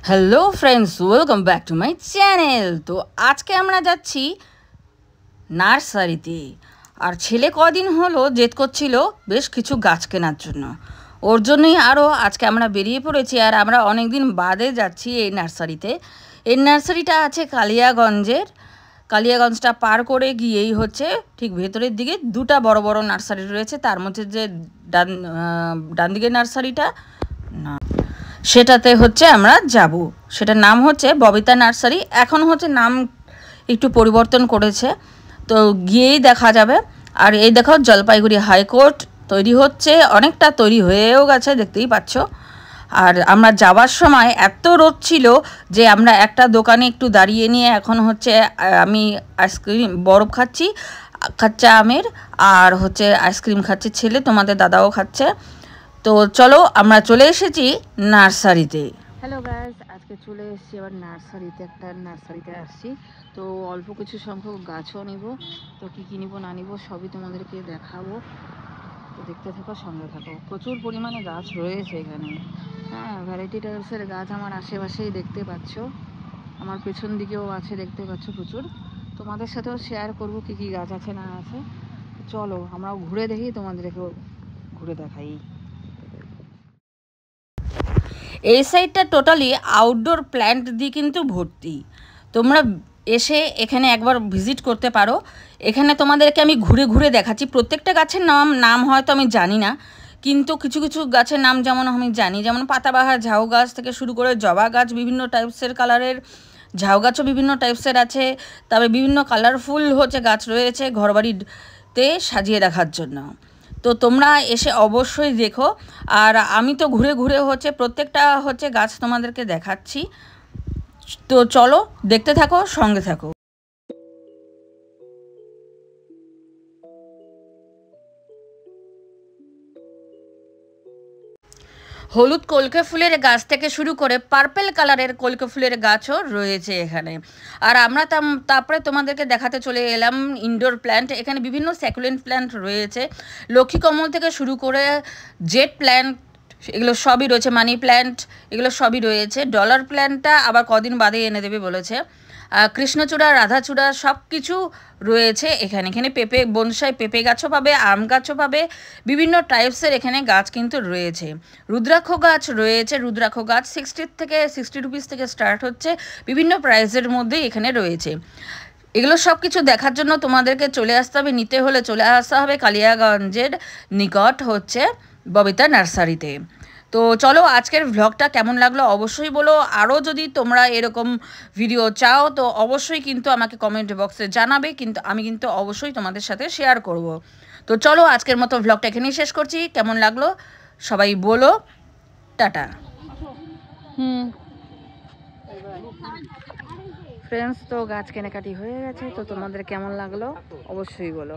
Hello friends, welcome back to my channel. তো আজকে আমরা যাচ্ছি নার্সারিতে। আর ছেলে কদিন হলো জেদ করছিল বেশ কিছু গাছ কেনার জন্য, ওর জন্যই আরও আজকে আমরা বেরিয়ে পড়েছি। আর আমরা অনেক দিন বাদে যাচ্ছি এই নার্সারিতে। এই নার্সারিটা আছে কালিয়াগঞ্জের। কালিয়াগঞ্জটা পার করে গিয়েই হচ্ছে ঠিক ভেতরের দিকে দুটা বড় বড় নার্সারি রয়েছে। তার মধ্যে যে ডান দিকের নার্সারিটা না, সেটাতে হচ্ছে আমরা যাব। সেটার নাম হচ্ছে ববিতা নার্সারি। এখন হচ্ছে নাম একটু পরিবর্তন করেছে, তো গিয়েই দেখা যাবে। আর এই দেখো জলপাইগুড়ি হাইকোর্ট তৈরি হচ্ছে, অনেকটা তৈরি হয়েও গেছে, দেখতেই পাচ্ছ। আর আমরা যাওয়ার সময় এত রোদ ছিল যে আমরা একটা দোকানে একটু দাঁড়িয়ে নিয়ে এখন হচ্ছে আমি আইসক্রিম বরফ খাচ্ছি কাঁচা আমের, আর হচ্ছে আইসক্রিম খাচ্ছে ছেলে, তোমাদের দাদাও খাচ্ছে। তো চলো আমরা চলে এসেছি নার্সারিতে। হ্যালো গাইস, আজকে চলে এসেছি আবার নার্সারিতে। একটা নার্সারিতে আসছি, তো অল্প কিছু সংখ্যক গাছও নিব। তো কী কী নিব না নিব সবই তোমাদেরকে দেখাবো, তো দেখতে থাকো, সঙ্গে থাকো। প্রচুর পরিমাণে গাছ রয়েছে এখানে। হ্যাঁ, ভ্যারাইটি টাইপসের গাছ আমার আশেপাশেই দেখতে পাচ্ছ, আমার পেছন দিকেও আছে, দেখতে পাচ্ছ প্রচুর। তোমাদের সাথেও শেয়ার করব কী কী গাছ আছে না আছে। চলো আমরাও ঘুরে দেখি, তোমাদেরকেও ঘুরে দেখাই। এই সাইডটা টোটালি আউটডোর প্ল্যান্ট দিয়ে কিন্তু ভর্তি। তোমরা এসে এখানে একবার ভিজিট করতে পারো। এখানে তোমাদেরকে আমি ঘুরে ঘুরে দেখাচ্ছি। প্রত্যেকটা গাছের নাম হয়তো আমি জানি না, কিন্তু কিছু কিছু গাছের নাম যেমন আমি জানি, যেমন পাতাবাহার ঝাউ গাছ থেকে শুরু করে জবা গাছ, বিভিন্ন টাইপসের কালারের ঝাউ গাছও বিভিন্ন টাইপসের আছে। তবে বিভিন্ন কালারফুল হচ্ছে গাছ রয়েছে ঘরবাড়িতে সাজিয়ে রাখার জন্য। তো তোমরা এসে অবশ্যই দেখো। আর আমি তো ঘুরে ঘুরে হচ্ছে প্রত্যেকটা হচ্ছে গাছ তোমাদেরকে দেখাচ্ছি। তো চলো দেখতে থাকো, সঙ্গে থাকো। হলুদ কলকে ফুলের গাছ থেকে শুরু করে পার্পেল কালারের কলকে ফুলের গাছও রয়েছে এখানে। আর আমরা তারপরে তোমাদেরকে দেখাতে চলে এলাম ইনডোর প্ল্যান্ট। এখানে বিভিন্ন স্যাকুলেন্ট প্ল্যান্ট রয়েছে, লক্ষ্মীকমল থেকে শুরু করে জেট প্ল্যান্ট, এগুলো সবই রয়েছে, মানি প্ল্যান্ট, এগুলো সবই রয়েছে। ডলার প্ল্যান্টটা আবার কদিন বাদে এনে দেবে বলেছে। কৃষ্ণচূড়া, রাধাচূড়া সব কিছু রয়েছে এখানে। এখানে পেঁপে, বনসাই পেঁপে গাছও পাবে, আম গাছও পাবে, বিভিন্ন টাইপসের এখানে গাছ কিন্তু রয়েছে। রুদ্রাক্ষ গাছ রয়েছে, রুদ্রাক্ষ গাছ 60 রুপিস থেকে স্টার্ট হচ্ছে, বিভিন্ন প্রাইসের মধ্যেই এখানে রয়েছে। এগুলো সব কিছু দেখার জন্য তোমাদেরকে চলে আসতে হবে, নিতে হলে চলে আসতে হবে কালিয়াগঞ্জের নিকট হচ্ছে ববিতা নার্সারিতে। তো চলো, আজকের ভ্লগটা কেমন লাগলো অবশ্যই বলো। আরও যদি তোমরা এরকম ভিডিও চাও তো অবশ্যই কিন্তু আমাকে কমেন্ট বক্সে জানাবে, কিন্তু আমি কিন্তু অবশ্যই তোমাদের সাথে শেয়ার করব। তো চলো আজকের মতো ভ্লগটা এখানেই শেষ করছি। কেমন লাগলো সবাই বলো, টাটা। ফ্রেন্ডস, তো গাছ কেনাকাটি হয়ে গেছে, তো তোমাদের কেমন লাগলো অবশ্যই বলো।